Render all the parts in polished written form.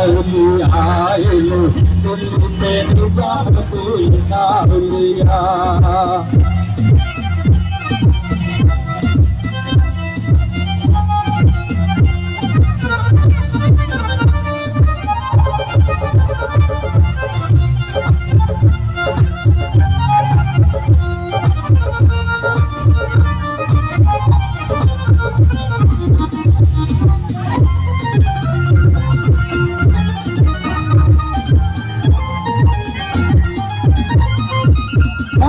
আউলিয়া এলো দিল্লিতে নিজামুদ্দিন আউলিয়া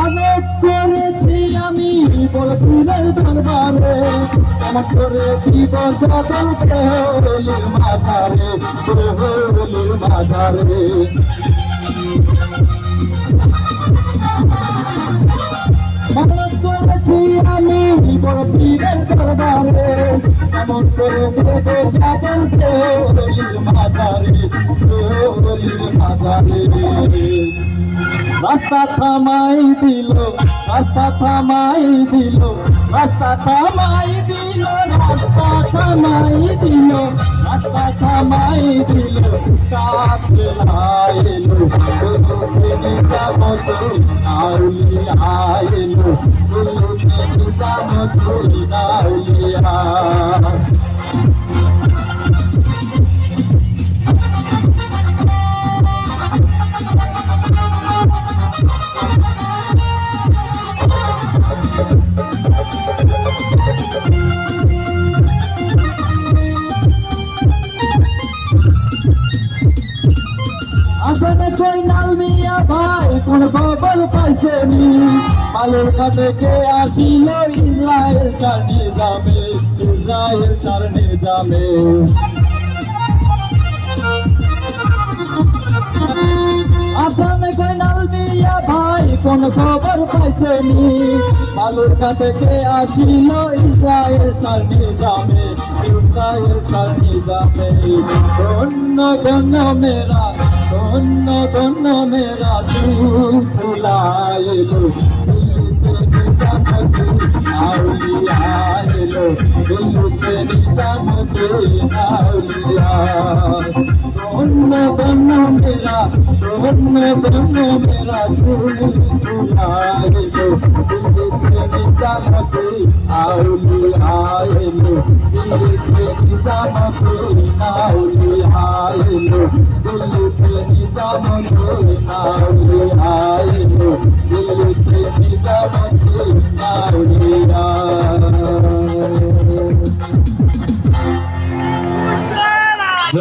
অনেক করেছি আমি বড় পীরের দরবারে আমার করে দিব যাদবকে হলির মাঝারে হলির মাঝারে অনেক করেছি আমি বড় পীরের দরবারে এমন করে দেব যাদবকে হলির মাঝারে হলির মাঝারে রাস্তা থামাই দিল রাস্তা থামাই দিল রাস্তা থামাই দিল রাস্তা থামাই দিল রাস্তা থামাই দিল কাফেলা এলো নিজামুদ্দিন আউলিয়া এলো নিজামুদ্দিন আউলিয়া আসলে কই নালমিয়া ভাই কোন খবর পাইছেনি মালের ঘাটে কে আসিল ইসরায়েল সারনি যাবে ইসরায়েল সারনি যাবে আসলে কই নালমিয়া ভাই কোন খবর পাইছেনি মালের ঘাটে কে আসিল ইসরায়েল সারনি যাবে ইসরায়েল সারনি যাবে ধন্য ধন্য মেরা ধন্য ধন্য মেরা দুলা এলো দিল্লিতে নিজামুদ্দিন আউলিয়া এলো দিল্লিতে নিজামুদ্দিন আউলিয়া ধন্য ধন্য মেরা ধন্য ধন্য মেরা দুলা এলো দিল্লিতে নিজামুদ্দিন আউলিয়া এলো দিল্লিতে নিজামুদ্দিন আউলিয়া